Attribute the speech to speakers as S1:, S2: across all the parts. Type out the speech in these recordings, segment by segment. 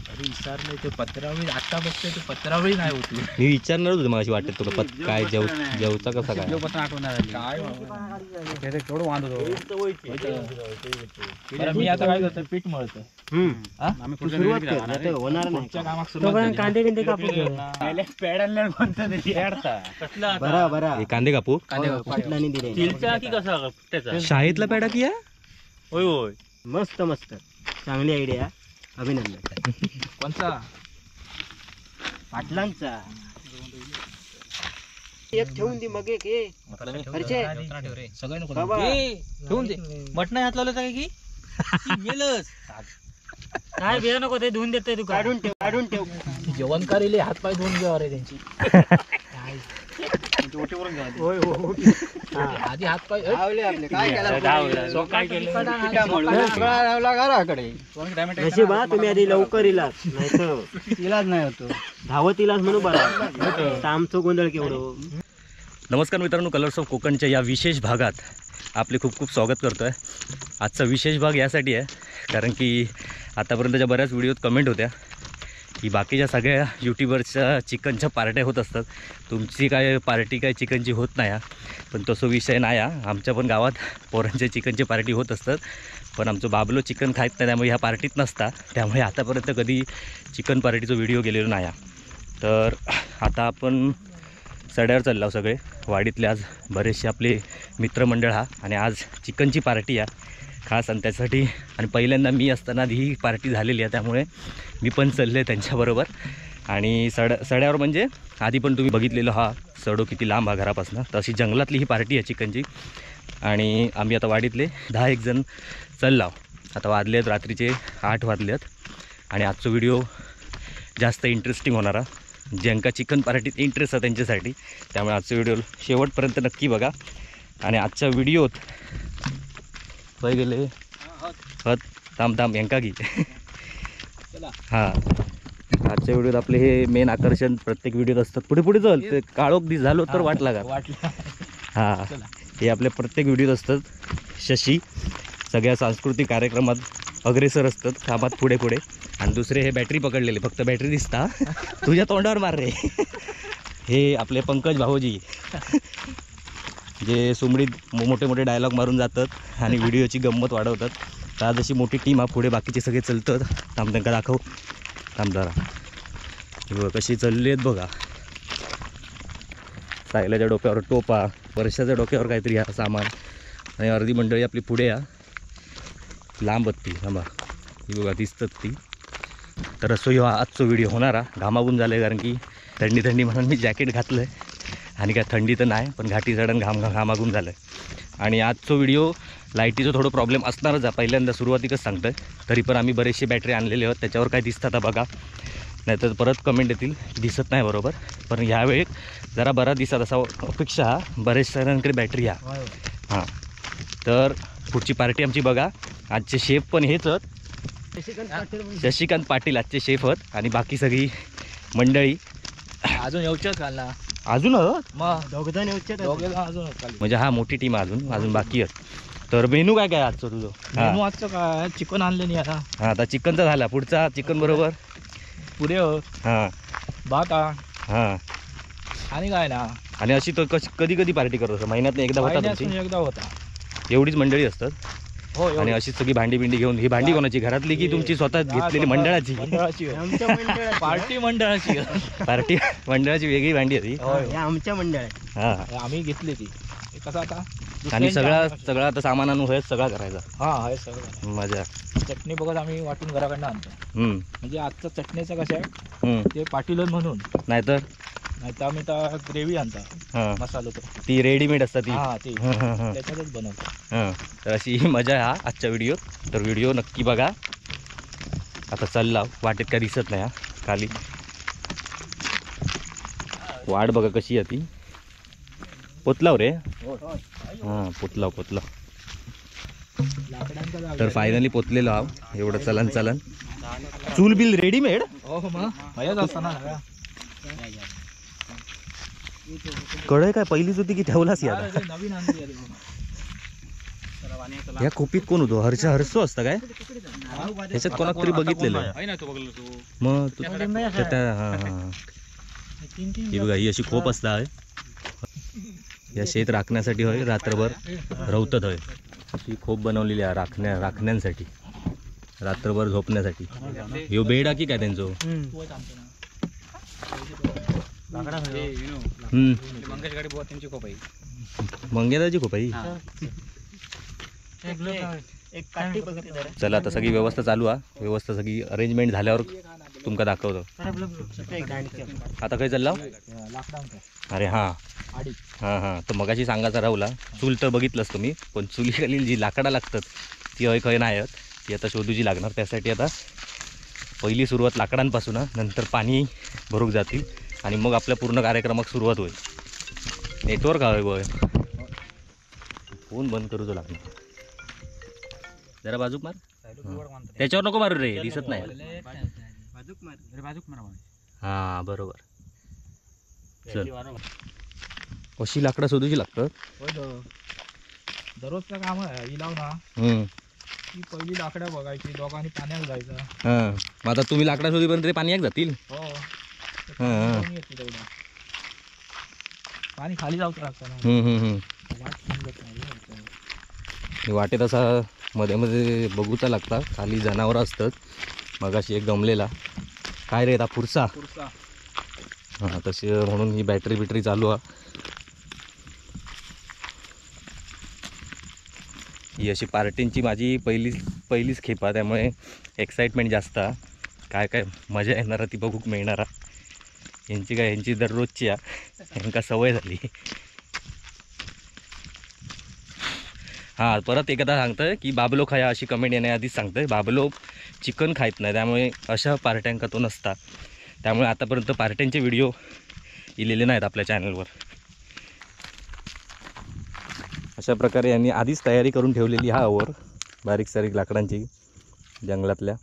S1: अरे विचारलं ते पत्रावळी आता बघतोय ते पत्रावळी नाही होती.
S2: मी विचारणार होतो मग अशी वाटत तुला काय जेवचा कसा काय
S1: काय बरं मी आता काय करतो पीठ मळतो.
S3: सुरुवात कर होणार नाही. कांदे बिंदे कापून बरा
S2: कांदे कापू
S3: पाटलांनी दिले
S1: की कसा
S2: शाळेतला पेडा की
S1: होय होय
S3: मस्त मस्त चांगली आयडिया अभिनंदन.
S1: कोणता
S3: पाटलांचा एक ठेवून दे मग एक
S1: सगळं नको
S3: बाबा.
S1: ठेवून दे मटण हात लावलं की गेलंच
S3: काय बिया नको ते धुवून देतोय तू काढून ठेव
S1: जेवण करेल हात पाय धुवून घ्या रे त्यांची आधी हात पाय
S3: तुम्ही आधी लवकर इलाज नाही इलाज नाही होतो धावत इलाज म्हणून बरा आमचं गोंधळ केवढं.
S2: नमस्कार मित्रांनो, कलर्स ऑफ कोकणच्या या विशेष भागात आपले खूप खूप स्वागत करतो आहे. आजचा विशेष भाग यासाठी आहे कारण की आतापर्यंतच्या बऱ्याच व्हिडिओत कमेंट होत्या की बाकीच्या सगळ्या यूट्यूबर्सच्या चिकनच्या पार्ट्या होत असतात, तुमची काय पार्टी काय चिकनची होत नाही. पण तसं विषय नाही. आमच्या पण गावात पोरांच्या चिकनची पार्टी होत असतात, पण आमचं बाबलो चिकन खात नाही त्यामुळे ह्या पार्टीत नसता, त्यामुळे आतापर्यंत कधी चिकन पार्टीचा व्हिडिओ गेलेलो नाही. तर आता आपण सड्यावर चाललो सगळे वाडीतले, आज बरेचसे आपले मित्रमंडळ आणि आज चिकनची पार्टी खास. आणि त्यासाठी आणि पहिल्यांदा मी असताना ही पार्टी झालेली आहे, त्यामुळे मी पण चालले त्यांच्याबरोबर. आणि सड्यावर म्हणजे आधी पण तुम्ही बघितलेलं सडो किती लांब घरापासून, तशी जंगलातली ही पार्टी आहे चिकनची. आणि आम्ही आता वाडीतले 10-1 जण चाललो. आता वाजले आहेत रात्रीचे 8 वाजले आहेत. आणि आजचा व्हिडिओ जास्त इंटरेस्टिंग होणारा, ज्यांका चिकन पार्टीत इंटरेस्ट आहे त्यांच्यासाठी, त्यामुळे आजचा व्हिडिओ शेवटपर्यंत नक्की बघा. आणि आजच्या व्हिडिओत पै गेले थांब यांका की आजच्या व्हिडिओत आपले हे मेन आकर्षण प्रत्येक व्हिडिओत असतात. पुढे चल ते काळोख दिस झालो तर वाटला का हे आपल्या प्रत्येक व्हिडिओत असतात. शशी सगळ्या सांस्कृतिक कार्यक्रमात अग्रेसर असतात, कामात पुढे. आणि दुसरे हे बॅटरी पकडलेले, फक्त बॅटरी दिसता तुझ्या तोंडावर मार रे. हे आपले पंकज भाऊजी जे सुमडीत मोठे डायलॉग मारून जातात आणि व्हिडिओची गंमत वाढवतात. तर आज अशी मोठी टीम पुढे, बाकीचे सगळे चलतात. थांब त्यांना दाखव, थांब जरा. बघा कशी चालली आहेत बघा. सायलाच्या डोक्यावर टोपा, वर्षाच्या डोक्यावर काहीतरी सामान, आणि अर्धी मंडळी आपली पुढे लांब ती थांबा ही बघा दिसतात ती. तर असं आजचा व्हिडिओ होणारा घामागून झालं आहे कारण की थंडी म्हणून मी जॅकेट घातलं आहे. आणि काय थंडी तर नाही, पण घाटी चढण घामागून झालं आहे. आणि आजचा व्हिडिओ लाईटीचा थोडं प्रॉब्लेम असणारच आहे, पहिल्यांदा सुरुवातीकच सांगतं आहे. तरी पण आम्ही बरेचसे बॅटरी आणलेले आहोत, त्याच्यावर काय दिसतात बघा, नाहीतर परत कमेंट येतील दिसत नाही बरोबर. पण ह्यावेळी जरा बरा दिसत असा अपेक्षा बरेच जणांकडे बॅटरी तर पुढची पार्टी आमची बघा. आजचे शेफ पण हेच आहेत, शशिकांत पाटील आजचे शेफ आहेत. आणि बाकी सगळी मंडळी
S1: अजून येऊच्याच घालला
S2: अजून
S1: मग
S3: दोघजण
S1: अजून
S2: म्हणजे मोठी टीम अजून बाकी आहेत. तर मेनू काय आजचं तुझं?
S1: मेनू आजचं काय चिकन आणले नाही
S2: आता चिकनचा झाला, पुढचा चिकन बरोबर
S1: पुरे भात आणि काय ना. आणि
S2: अशी तर कधी पार्टी करत असं महिन्यात एकदा
S1: होता
S2: एवढीच मंडळी असतात.
S1: हो.
S2: आणि अशीच सगळी भांडी घेऊन, ही भांडी कोणाची घरातली की तुमची स्वतः घेतलेली मंडळाची?
S1: पार्टी मंडळाची
S2: वेगळी भांडी होती
S3: आमच्या मंडळात
S1: आम्ही घेतली ती. कसं आता
S2: आणि सगळं आता सामान आणून हेच सगळं करायचं.
S1: हे सगळं
S2: मजा.
S1: चटणी बघत आम्ही वाटून घराकडनं आणतो. म्हणजे आजचा चटणीचा कसं आहे ते पाटीलच म्हणून, नाहीतर आम्ही तर ग्रेव्ही आणता मसाला
S2: ती रेडीमेड असतात
S1: ती त्याच्यातच बनवतो.
S2: तर अशी ही मजा आहे आजच्या व्हिडिओत. तर व्हिडिओ नक्की बघा. आता चालला वाटेत काय दिसत नाही खाली वाट बघा कशी आहे ती. पोतलाव रे पोतलाव. तर फायनली पोतलेलो आहो. एवढं चलन चूल बिल रेडीमेड
S1: असताना
S2: कढई काय पहिलीच होती की ठेवलास?
S1: नवीन आणली
S2: या खोपीत कोण होतो? हरसो असता काय ह्याच्यात? कोणाक तरी बघितलेलं मग ही बघा, ही अशी खोप असता या शेत राखण्यासाठी होय, रात्रभर रवतत होय. अशी खोप बनवलेली आहे राखण्यांसाठी, रात्रभर झोपण्यासाठी. ह्यो बेडा की काय त्यांचो? मंगेदाची खोप आहे. चला आता सगळी व्यवस्था चालू आहे. व्यवस्था सगळी अरेंजमेंट झाल्यावर तुमका दाखवतो. आता काय चालला? अरे हां हां हां, तर मगाशी सांगायचा राहुला. चूल तर बघितलंच तुम्ही, पण चुलीखाली जी लाकडा लागतात ती हय खय नाही आहेत. ती आता शोधूची लागणार. त्यासाठी आता पहिली सुरुवात लाकडांपासून, नंतर पाणी भरूक जातील आणि मग आपल्या पूर्ण कार्यक्रमाक सुरुवात होईल. नेटवर्क हवं गोय. फोन बंद करू तो लागणार. जरा बाजूक मार. त्याच्यावर नको मारू रे, दिसत नाही. हां बरोबर. चल, अशी लाकडं शोधूची लागतात.
S1: दररोजचं काम आहे. ही लाव ना, ती पहिली लाकडं बघायची, दोघांनी पाण्यात जायचं.
S2: हां, मग आता तुम्ही लाकडा शोधीपर्यंत ते पाणी एक जातील.
S1: हो,
S2: हां
S1: तेवढं पाणी खाली जाऊचं लागतं ना.
S2: वाटेत असा मध्ये मध्ये बघूचा लागता. खाली जनावरं असतात. मगाशी एक गमलेला काय रे आता फुरसा. हां तशी म्हणून ही बॅटरी चालू आहे. ही अशी पार्टींची माझी पहिलीच खेप आहे, त्यामुळे एक्साइटमेंट जास्त आहे. काय मजा येणार ती बघूक मिळणार. यांची दररोजची आहे, यांका सवय झाली. हां परत एकदा सांगतोय की बाबलो खाया अशी कमेंट येण्याआधीच सांगतोय. बाबलो चिकन खायत नाही, त्यामुळे अशा पार्ट्यांका तो नसता. त्यामुळे आतापर्यंत पार्ट्यांचे व्हिडिओ इलेले नाहीत आपल्या चॅनलवर. अशा प्रकारे यांनी आधीच तयारी करून ठेवलेली वर बारीक सारीक लाकडांची जंगलातल्या.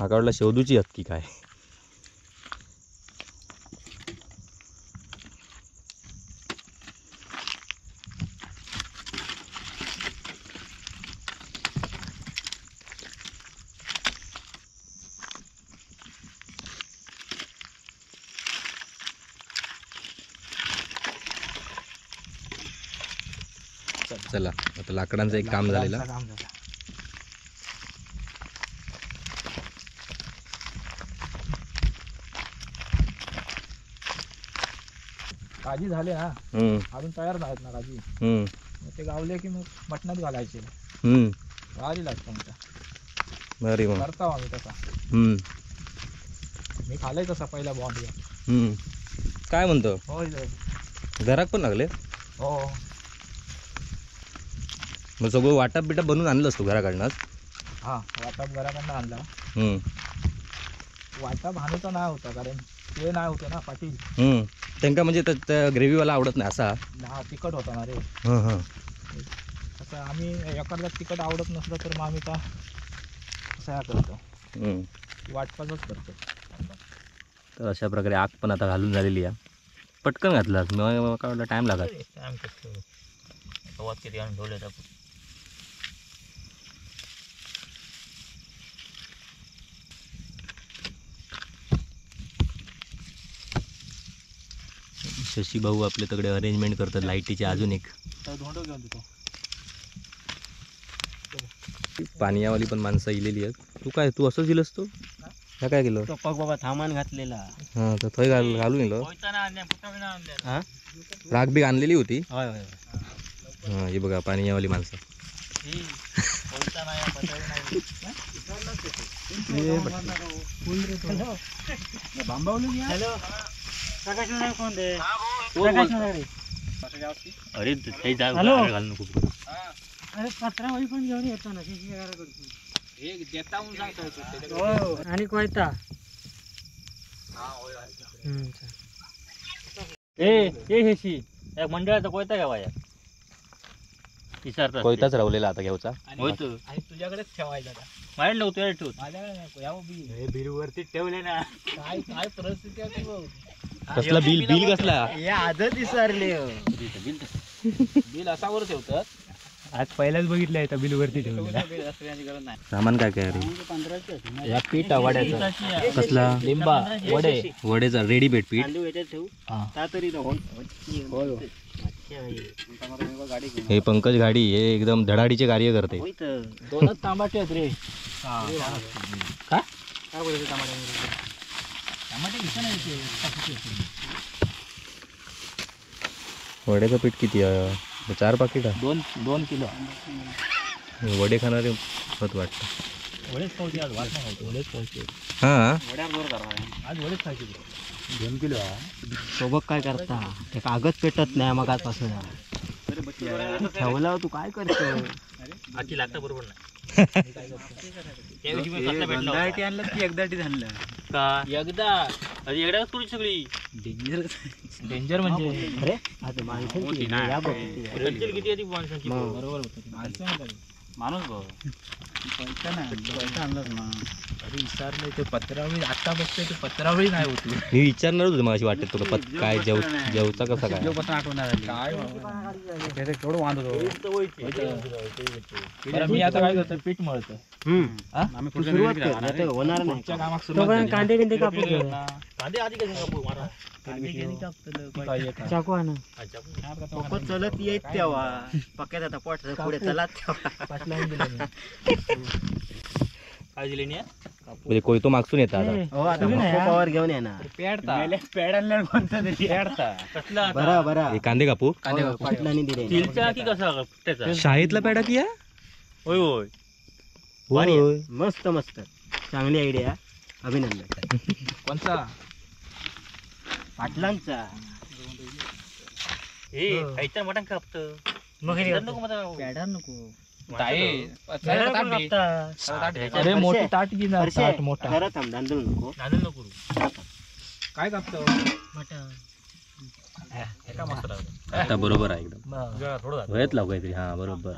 S2: माका वाटलं शोधूची हत्ती काय. चला आता लाकडांचं एक काम झालेलं.
S1: काजी झाले ना, अजून तयार नाहीत ना काजी. ते गावले की मग मटणात घालायचे. भारी लागतं
S2: बरी मग
S1: करता आम्ही तसा. मी खाल्लाय तसा पहिला बॉन्ड.
S2: काय म्हणतो?
S1: हो
S2: घरात पण लागले.
S1: हो,
S2: मग सगळं वाटप बिटप बनवून आणलं असतो घराकडनंच.
S1: हां वाटप घराकडनं आणला. वाटप हाणूचा नाही होता, कारण ते नाही होतं ना पाटील.
S2: त्यांना म्हणजे त्या ग्रेव्हीवाला आवडत नाही असा.
S1: हा तिखट होता ना रे. असं आम्ही एखाद्या तिखट आवडत नसलं तर मग आम्ही का असं करतो, वाटपाचंच करतो.
S2: तर अशा प्रकारे आग पण आता घालून झालेली आहे. पटकन घातला मग काय वाटलं टाईम लागत.
S3: किती आणून ठेवले आपण.
S2: शशी भाऊ आपल्याकडे अरेंजमेंट करतात लाईटीची. अजून एक पाण्यावाली पण माणसं इलेली आहेत. तू असंच दिलंस तू ह्या काय केलं?
S3: पग बाबा थामान घातलेला.
S2: हां तर थंय घालून गेलो. राग बी आणलेली होती. हां हे बघा पाण्यावाली माणसं. अरे घालू नको.
S3: अरे पत्रा वही पण घेऊन येतो ना. आणि कोयता हेशी मंडळाचा कोयता घ्यावा या.
S2: कोयताच रावलेला आता घ्यायचा.
S1: तुझ्याकडेच ठेवायचा.
S3: माझ्याकडे नव्हतं ठेवत.
S1: माझ्याकडे
S3: बिल वरती ठेवले ना.
S1: काय परिस्थिती आहे.
S2: कसला बिल कसला
S3: आजच विसरले.
S1: बिल असावर ठेवतात
S3: आज पहिल्याच बघितलं आहे बिल वरती ठेवलेला.
S2: सामान काय काय रे?
S1: या पीठ वड्याचं
S2: कसला?
S1: लिंबा वडे
S2: वडेचा रेडीमेड पीठ.
S3: तांदूळ याच्यात ठेवू
S1: हा.
S3: ता तरी नको.
S2: हे पंकज गाडी हे एकदम धडाडीचे कार्य करते.
S1: दोनच टमाटे आहेत रे. काय
S3: काय बोलायचं टमाटे?
S1: टमाटे घेतो ना इथे.
S2: वड्याचं पीठ किती आहे? 4 पाकिट आहे.
S1: 2 किलो.
S2: वडे खाणारे होत वाटतं.
S1: वडेच पावते आज. वाट नाही वडेच पावते.
S2: हा
S3: वड्यावर जोर करा.
S1: आज वडेच खायचे 2 किलो.
S3: सोबत काय करता ते कागद पेटत नाही मग आजपासून ठेवला तू काय करतो?
S1: आखी लागतं बरोबर नाही.
S3: आणलं की एकदाटीच आणलं
S1: का एकदा तुझी सगळी डेंजर म्हणजे
S3: अरे आता माणसांची या बघ
S1: किती आहे माणसांची.
S3: मग.
S1: बरोबर होतं माणूस भाऊ
S3: पैसा आणलाच ना.
S1: अरे विचारलं ते पत्रावळी आता बघतोय ते पत्रावळी नाही होती.
S2: मी विचारणार होतो मला वाटत तुला काय जेवचा कसा काय
S1: काय
S3: केवढं वांद
S1: बरं मी आता काय करतो पीठ मळतो.
S3: सुरुवात कर नाही तर होणार नाही.
S1: पुढच्या कामात सुरुवात
S3: कांदे बिंदे कापून घे.
S1: कांदे आधी कसं कापू मारा.
S3: चाकू आणा. पप्पा चलत येत तेव्हा पक्क्यात आता पोट पुढे चलात तेव्हा.
S1: काय दिले नाही
S2: म्हणजे कोई तो मागसून येतात आता.
S3: हो आता पप्पावर घेऊन येणार.
S1: पेड आणल्यावर कोणतं तरी पेडता कसला
S3: बरा बरा
S2: हे कांदे कापू.
S3: पाटलांनी दिले.
S1: स्टीलचा की कसा त्याचा
S2: शाळेतला पेडा की
S1: होय होय
S2: होय.
S3: मस्त मस्त चांगली आयडिया. अभिनंदन.
S1: कोणचा
S3: पाटलांचा
S1: खायचं मटण कापतं
S3: मग
S1: पेडा नको. अरे मोठी ताट घे ना. ताट मोठा
S3: खरं थांब दांदूळ नको.
S1: नको काय कापतो
S2: आता बरोबर आहे एकदम. वयत लाव काहीतरी. हा बरोबर.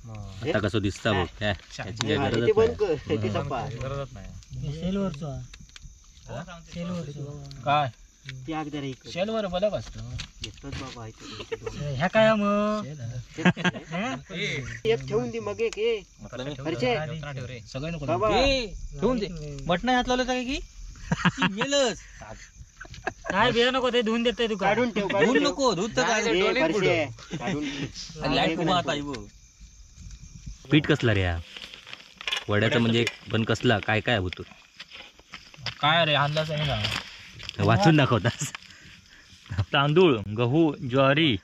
S2: आता कसं दिसता बघ. त्याची काय
S3: ते
S2: गरजच
S3: बंद
S2: नाही.
S3: कर. ते सप्पा.
S1: काय
S3: ती अगदी रे इकडे.
S1: शेलवर बदक असतं.
S3: घेतोच बाबा इथे.
S1: ह्या काय मग
S3: एक ठेवून दे मग एक
S1: सगळं नको
S3: बाबा.
S1: ठेवून दे. मटण हात लावलं काय की मेलच
S3: काय बिया नको ते धुवून देतोय तू. काढून ठेव.
S1: धुवून नको धुत
S2: पीठ कसला रे हा? वड्याचं म्हणजे पण कसला काय काय होतं
S1: काय रे अंदाज आहे ना.
S2: वाचून दाखवतास.
S1: तांदूळ गहू ज्वारी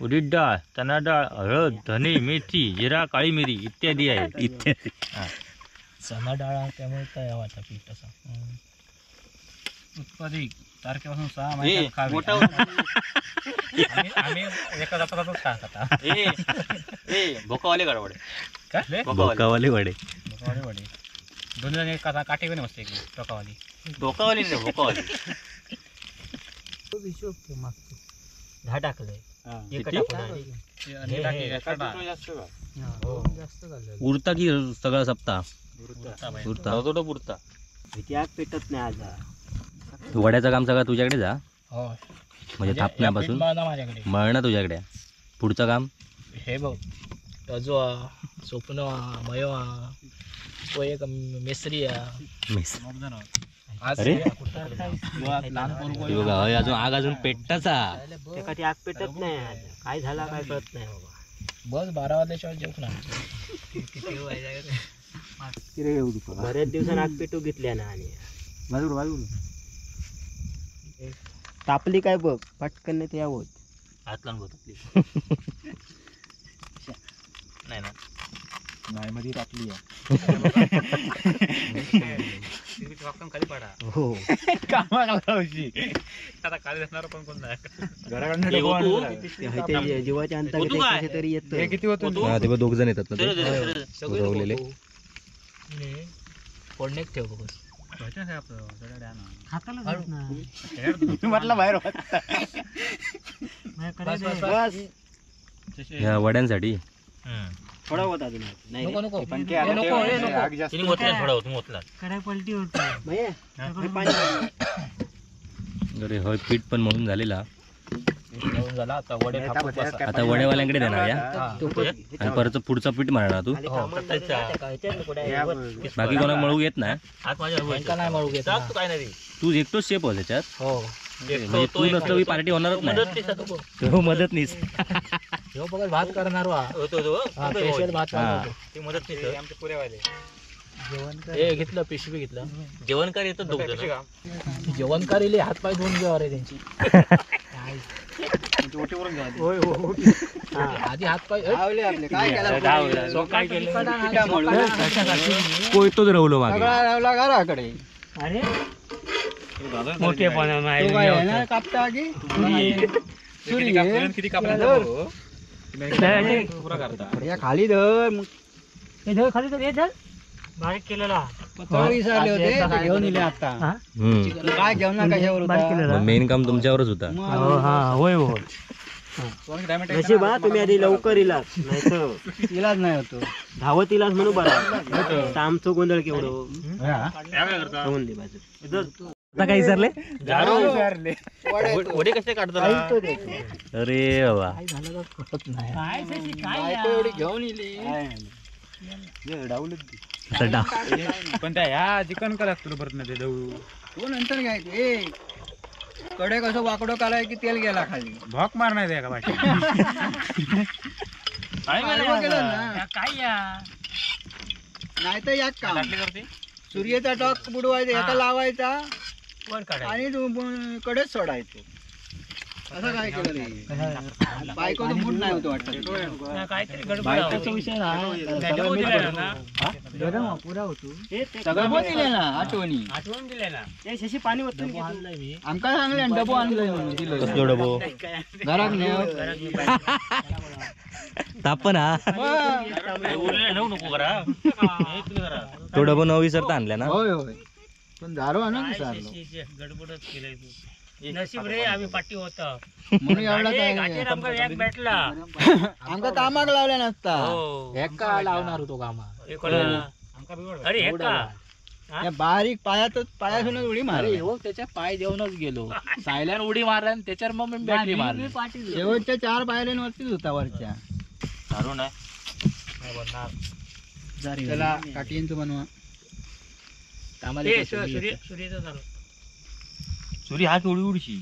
S1: उडीद डाळ चणा डाळ हळद धने मेथी जिरा काळी मिरी इत्यादी आहेत.
S2: इत्यादी.
S1: चणा डाळ त्यामुळे तयार वाटा पीठ तसा उत्पादित तारखेपासून 6 महिन्यात खावे. आम्ही एका जातातच खात भोकावाले गडवडे काय
S2: बोकावाले वडे.
S1: भोकावाले वडे 2 जण एक काटे पण मस्त एक टोकावाली भोकावाली नाही भोकावाली.
S3: दहा टाकलंय.
S2: उरता की सगळा सप्ताह उरता
S1: पुरता
S3: भीती आग पेटत नाही आज.
S2: वड्याचं काम सगळं तुझ्याकडे जा. म्हणजे
S1: या
S2: थापण्यापासून
S1: पीठ मळणं माझ्याकडे.
S2: मळणं तुझ्याकडे. पुढचं काम
S1: हे बघ तजवा सोपनवा मयवा तो एक मिस्त्री
S2: मिस.
S1: आज
S2: अरे?
S1: लहान पोरगं
S2: हे बघा होय, अजून आग अजून पेटताचा.
S3: त्याका ती आग पेटत नाही आज. काय झाला काय कळत नाही बाबा.
S1: बस 12 वाजल्याशिवाय जेवत नाही.
S3: बऱ्याच दिवसांनी आग पेटू घेतल्या ना. आणि तापली काय बघ पटकन ते यावं.
S1: हात लावून नाही ना नाही मध्ये टाकली खाली पडा.
S3: हो
S1: आता खाली असणार पण कोण नाही.
S3: ते जीवाच्या अंता तरी येत.
S2: हा ते 2 जण येतात ना ते उरवलेले.
S1: फोडणे ठेव बघ.
S3: म्हटलं बाहेर
S2: ह्या वड्यांसाठी
S3: थोडा होता अजून. नाही
S1: नको नको
S3: पण
S1: हे नको हे नको. तिने ओतला थोडा होतो ओतला
S3: कढाई पलटी होती.
S2: अरे होय पीठ पण म्हणून झालेला.
S1: घेऊन झाला आता वडे थापून बसा.
S2: आता वडेवाल्यांकडे देणार या
S1: हा.
S2: आणि परत पुढचा पीठ मारणार तू. बाकी कोणाला मळू येत नाही.
S1: त्यांका नाही मळू घेत ना.
S2: तू एकटोच शेप हो त्याच्यात.
S1: हो
S2: म्हणजे तू नसलं की पार्टी होणारच नाही. हो मदत नाहीस.
S1: ह्यो बघा भात करणार वा हा, स्पेशल भात
S2: हा.
S1: हे घेतलं पिशवी घेतलं
S2: जेवणकार येतात दोघ
S1: जेवणकारीले हात पाय धुवून घ्या अरे त्यांची आधी हात पाय
S2: कोयतोच रवलो मागे.
S3: खाली धर खाली धर बारीक केलेला विसरले होते घेऊन दिले आता काय घेऊन ना कशावर
S2: मेन काम तुमच्यावरच होता.
S3: होय होय नशिबा तुम्ही आधी लवकर इलात नाही तर इलाज नाही होतो धावत इलाज म्हणून बरा आमचं गोंधळ केवढं होऊन दे बाजू
S2: आता काय विसरले.
S1: वडे कसे काढतो
S2: अरे बाबा
S1: कळत नाही
S3: घेऊन इली
S2: आता
S3: पण त्या ह्या चिकन का लागतो परत ना ते दळू तू नंतर घ्यायचे कडे कसं वाकडं काढाय की तेल गेला खाली भॉक मार नाही का बाकी नाही तर या काम सूर्याचा टॉक बुडवायचा एका लावायचा आणि कडेच सोडायचं असं काय केलं रे बायको तर मूड नाही होतो वाटतं
S1: बायकोचा विषय पुरा होतो
S3: सगळं पण दिले ना आठवणी शशी पाणी होत आमका सांगले डबो आणलंय म्हणून दिलं
S2: कसलो डबो
S3: घरात नेऊ
S2: ताप ना तो डबो न विसरता आणल्या ना.
S3: होय होय पण दारू आणून
S4: गडबडच केलंय तू. नशीब रे आम्ही पाठी होत
S3: म्हणून एवढा काय
S4: भेटला
S3: आमका कामाक लावल्या नसता
S1: एका लावणार होतो कामा
S4: अरे हे का
S3: या बारीक पायातूनच उडी मार
S1: हो त्याच्या पाय देऊनच गेलो सायल्यान उडी मारला आणि त्याच्यावर मग मी बॅटरी मारली
S3: शेवटच्या 4 पायऱ्यांवरतीच होता वरच्या त्याला काठींच बनवा
S4: सूर्याचं झालं
S2: सुरी हा केवढी उडशी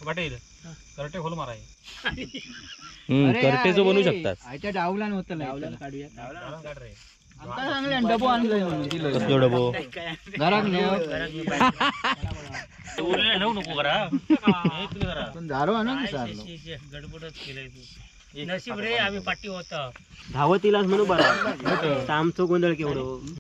S4: वाटेल करटे खोल माराय
S2: करटेचं बनवू शकतात.
S3: आयच्या डावला नव्हतं
S1: लावल्यान काढूया
S4: काढ रे
S3: आमका सांगले डबो आणलंय म्हणून दिलं
S2: कसलो डबो
S3: घरात नेऊ
S4: उरले नेऊ नको करा
S3: पण दारू आणून विसरलो
S4: गडबडच केलंय तू. नशीब रे आम्ही पाठी होत
S3: धावत इलाज म्हणून बरा आमचं गोंधळ केवढं